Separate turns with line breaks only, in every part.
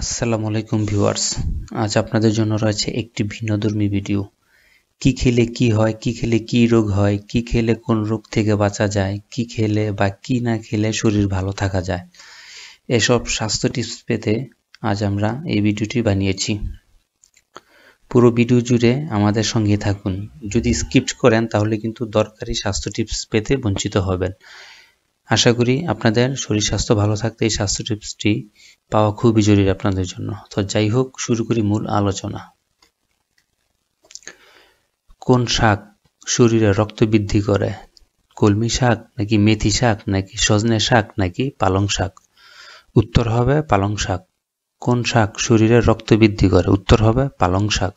আসসালামু আলাইকুম ভিউয়ার্স। আজ আপনাদের জন্য রয়েছে একটি ভিন্নধর্মী ভিডিও। কি খেলে কি হয়, কি খেলে কি রোগ হয়, কি খেলে কোন রোগ থেকে বাঁচা যায়, কি খেলে বা কি না খেলে শরীর ভালো থাকা যায়, এসব স্বাস্থ্য টিপস পেতে আজ আমরা এই ভিডিওটি বানিয়েছি। পুরো ভিডিও জুড়ে আমাদের সঙ্গে থাকুন। যদি স্কিপ করেন তাহলে কিন্তু দরকারি স্বাস্থ্য টিপস পেতে বঞ্চিত হবেন। আশা করি আপনাদের শরীর স্বাস্থ্য ভালো থাকতে এই স্বাস্থ্য টিপসটি পাওয়া খুবই জরুরি আপনাদের জন্য। তো যাই হোক, শুরু করি মূল আলোচনা। কোন শাক শরীরে রক্ত বৃদ্ধি করে? কলমি শাক নাকি মেথি শাক নাকি সজনে শাক নাকি পালং শাক? উত্তর হবে পালং শাক। কোন শাক শরীরে রক্ত বৃদ্ধি করে? উত্তর হবে পালং শাক।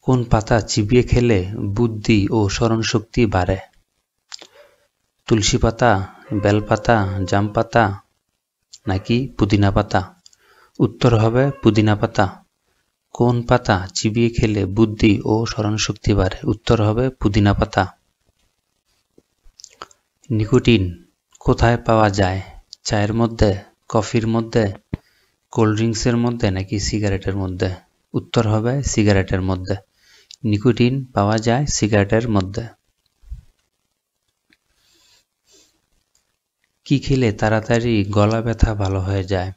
কোন পাতা চিবিয়ে খেলে বুদ্ধি ও স্মরণশক্তি বাড়ে? তুলসী পাতা, বেল পাতা, জাম পাতা নাকি পুদিনা পাতা? উত্তর হবে পুদিনা পাতা। কোন পাতা চিবিয়ে খেলে বুদ্ধি ও স্মরণশক্তি বাড়ে? উত্তর হবে পুদিনা পাতা। নিকোটিন কোথায় পাওয়া যায়? চায়ের মধ্যে, কফির মধ্যে, কোল্ড ড্রিঙ্কসের মধ্যে নাকি সিগারেটের মধ্যে? উত্তর হবে সিগারেটের মধ্যে। নিকোটিন পাওয়া যায় সিগারেটের মধ্যে। কি খেলে তাড়াতাড়ি গলা ব্যথা ভালো হয়ে যায়?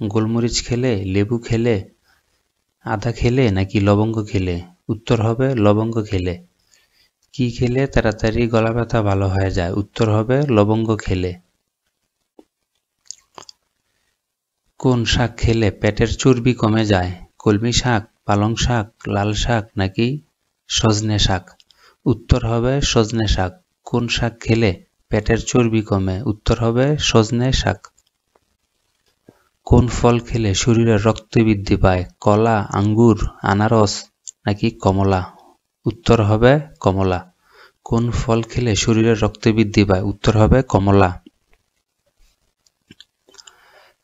গোলমরিচ খেলে, লেবু খেলে, আদা খেলে নাকি লবঙ্গ খেলে? উত্তর হবে লবঙ্গ খেলে। কি খেলে তাড়াতাড়ি গলা ব্যথা ভালো হয়ে যায়? উত্তর হবে লবঙ্গ খেলে। কোন শাক খেলে পেটের চর্বি কমে যায়? কলমি শাক, পালং শাক, লাল শাক নাকি সজনে শাক? উত্তর হবে সজনে শাক। কোন শাক খেলে পেটের চর্বি কমে? উত্তর হবে সজনে শাক। কোন ফল খেলে শরীরে রক্ত বৃদ্ধি পায়? কলা, আঙ্গুর, আনারস নাকি কমলা? উত্তর হবে কমলা। কোন ফল খেলে শরীরে রক্ত বৃদ্ধি পায়? উত্তর হবে কমলা।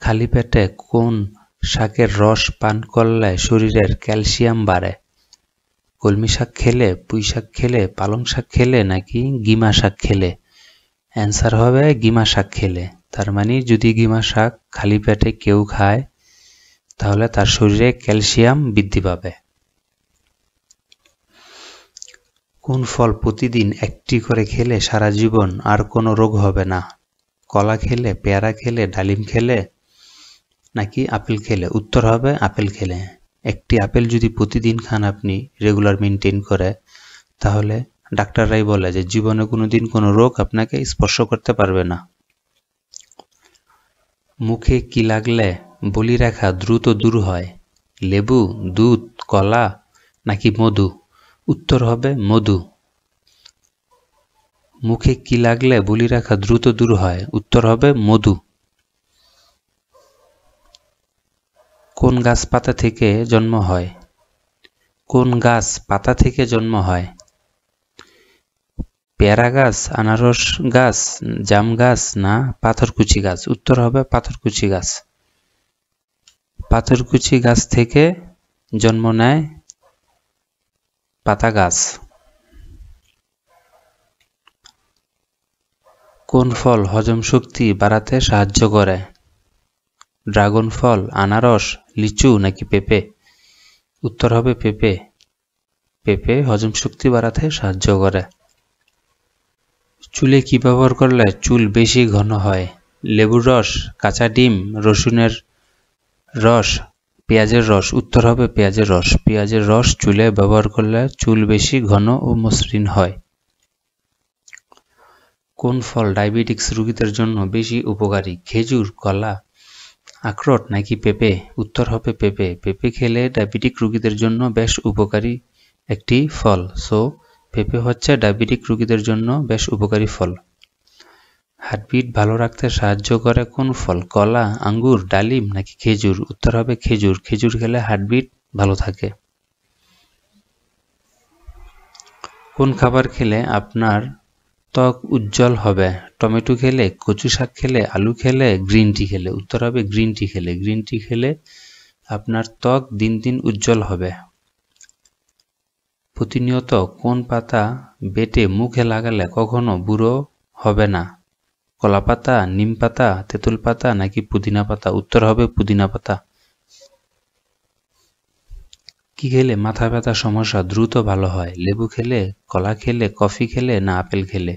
খালি পেটে কোন শাকের রস পান করলে শরীরের ক্যালসিয়াম বাড়ে? কলমি শাক খেলে, পুঁই শাক খেলে, পালং শাক খেলে নাকি গিমা শাক খেলে? অ্যান্সার হবে গিমা শাক খেলে। তার মানে যদি গিমা শাক খালি পেটে কেউ খায় তাহলে তার শরীরে ক্যালসিয়াম বৃদ্ধি পাবে। কোন ফল প্রতিদিন একটি করে খেলে সারা জীবন আর কোনো রোগ হবে না? কলা খেলে, পেয়ারা খেলে, ডালিম খেলে নাকি আপেল খেলে? উত্তর হবে আপেল খেলে। একটি আপেল যদি প্রতিদিন খান আপনি রেগুলার মেনটেন করে, তাহলে ডাক্তাররাই বলে যে জীবনে কোনোদিন কোনো রোগ আপনাকে স্পর্শ করতে পারবে না। মুখে কি লাগলে বলিরেখা দ্রুত দূর হয়? লেবু, দুধ, কলা নাকি মধু? উত্তর হবে মধু। মুখে কি লাগলে বলিরেখা দ্রুত দূর হয়? উত্তর হবে মধু। কোন গাছ পাতা থেকে জন্ম হয়? কোন গাছ পাতা থেকে জন্ম হয়? পেয়ারা গাছ, আনারস গাছ, জাম গাছ না পাথরকুচি গাছ? উত্তর হবে পাথরকুচি গাছ। পাথরকুচি গাছ থেকে জন্ম নেয় পাতা গাছ। কোন ফল হজম শক্তি বাড়াতে সাহায্য করে? ড্রাগন ফল, আনারস, লিচু নাকি পেঁপে? উত্তর হবে পেঁপে। পেঁপে হজম শক্তি বাড়াতে সাহায্য করে। চুলে কি ব্যবহার করলে চুল বেশি ঘন হয়? লেবুর রস, কাঁচা ডিম, রসুনের রস, পেঁয়াজের রস? উত্তর হবে পেঁয়াজের রস। পেঁয়াজের রস চুলে ব্যবহার করলে চুল বেশি ঘন ও মসৃণ হয়। কোন ফল ডায়াবেটিক্স রোগীদের জন্য বেশি উপকারী? খেজুর, কলা, আখরোট নাকি পেঁপে? উত্তর হবে পেঁপে। পেঁপে খেলে ডায়াবেটিক রোগীদের জন্য বেশ উপকারী একটি ফল। সো পেঁপে হচ্ছে ডায়াবেটিক রোগীদের জন্য বেশ উপকারী ফল। হার্টবিট ভালো রাখতে সাহায্য করে কোন ফল? কলা, আঙ্গুর, ডালিম নাকি খেজুর? উত্তর হবে খেজুর। খেজুর খেলে হার্টবিট ভালো থাকে। কোন খাবার খেলে আপনার ত্বক উজ্জ্বল হবে? টমেটো খেলে, কচু শাক খেলে, আলু খেলে, গ্রিন টি খেলে? উত্তর হবে গ্রিন টি খেলে। গ্রিন টি খেলে আপনার ত্বক দিন দিন উজ্জ্বল হবে। প্রতিনিয়ত কোন পাতা বেটে মুখে লাগালে কখনো বুড়ো হবে না? কলা পাতা, নিম পাতা, তেঁতুল পাতা নাকি পুদিনা পাতা? উত্তর হবে পুদিনা পাতা। কি খেলে মাথা ব্যথার সমস্যা দ্রুত ভালো হয়? লেবু খেলে, কলা খেলে, কফি খেলে না আপেল খেলে?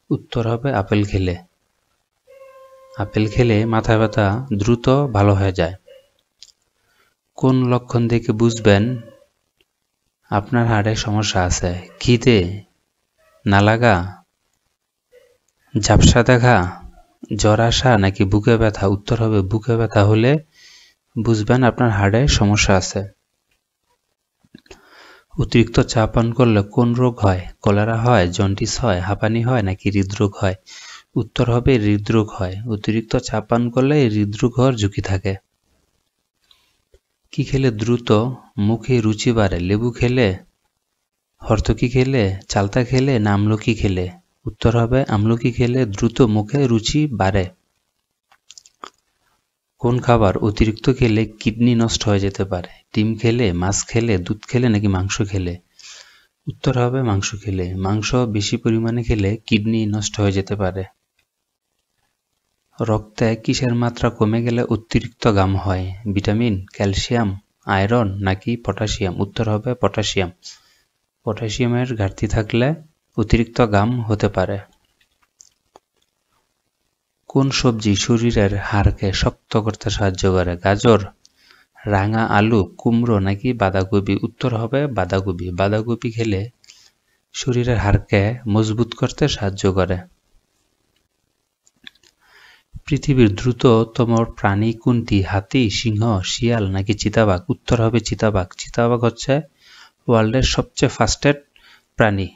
উত্তর হবে আপেল খেলে। আপেল খেলে মাথা ব্যথা দ্রুত ভালো হয়ে যায়। কোন লক্ষণ দেখে বুঝবেন আপনার হাড়ে সমস্যা আছে? খিদে না লাগা, ঝাপসা দেখা, জ্বর আসা নাকি বুকে ব্যথা? উত্তর হবে বুকে ব্যথা হলে বুঝবেন আপনার হাড়ে সমস্যা আছে। অতিরিক্ত চা পান করলে কোন রোগ হয়? কলেরা হয়, জন্ডিস হয়, হাঁপানি হয় নাকি হৃদরোগ হয়? উত্তর হবে হৃদরোগ হয়। অতিরিক্ত চা পান করলে হৃদরোগ হওয়ার ঝুঁকি থাকে। কি খেলে দ্রুত মুখে রুচি বাড়ে? লেবু খেলে, হরতকি খেলে, চালতা খেলে না আমলকি খেলে? উত্তর হবে আমলকি খেলে দ্রুত মুখে রুচি বাড়ে। কোন খাবার অতিরিক্ত খেলে কিডনি নষ্ট হয়ে যেতে পারে? ডিম খেলে, মাছ খেলে, দুধ খেলে নাকি মাংস খেলে? উত্তর হবে মাংস খেলে। মাংস বেশি পরিমাণে খেলে কিডনি নষ্ট হয়ে যেতে পারে। রক্তে কিসের মাত্রা কমে গেলে অতিরিক্ত ঘাম হয়? ভিটামিন, ক্যালসিয়াম, আয়রন নাকি পটাশিয়াম? উত্তর হবে পটাশিয়াম। পটাশিয়ামের ঘাটতি থাকলে অতিরিক্ত ঘাম হতে পারে। কোন সবজি শরীরের হাড়কে শক্ত করতে সাহায্য করে? গাজর, রাঙা আলু, কুমড়ো নাকি বাঁধাকপি? উত্তর হবে বাঁধাকপি। বাঁধাকপি খেলে শরীরের হাড়কে মজবুত করতে সাহায্য করে। পৃথিবীর দ্রুততম প্রাণী কোনটি? হাতি, সিংহ, শিয়াল নাকি চিতাবাঘ? উত্তর হবে চিতাবাঘ। চিতাবাঘ হচ্ছে ওয়ার্ল্ডের সবচেয়ে ফাস্টেস্ট প্রাণী।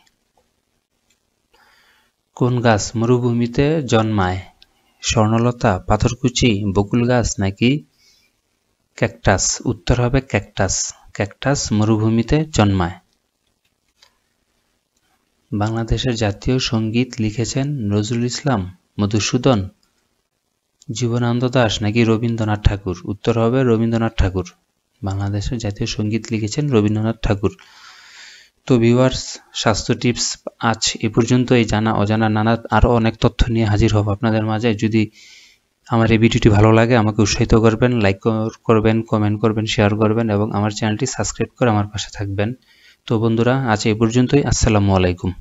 কোন গাছ মরুভূমিতে জন্মায়? স্বর্ণলতা, পাথরকুচি, বকুল গাছ নাকি ক্যাকটাস? উত্তর হবে ক্যাকটাস। ক্যাকটাস মরুভূমিতে জন্মায়। বাংলাদেশের জাতীয় সঙ্গীত লিখেছেন নজরুল ইসলাম, মধুসূদন, জীবনানন্দ দাশ নাকি রবীন্দ্রনাথ ঠাকুর? উত্তর হবে রবীন্দ্রনাথ ঠাকুর। বাংলাদেশের জাতীয় সঙ্গীত লিখেছেন রবীন্দ্রনাথ ঠাকুর। তো ভিউয়ার্স, স্বাস্থ্য টিপস আজ এ পর্যন্তই। জানা অজানা নানা আরও অনেক তথ্য নিয়ে হাজির হব আপনাদের মাঝে। যদি আমার এই ভিডিওটি ভালো লাগে আমাকে উৎসাহিত করবেন, লাইক করবেন, কমেন্ট করবেন, শেয়ার করবেন এবং আমার চ্যানেলটি সাবস্ক্রাইব করে আমার পাশে থাকবেন। তো বন্ধুরা, আজ এই পর্যন্তই। আসসালামু আলাইকুম।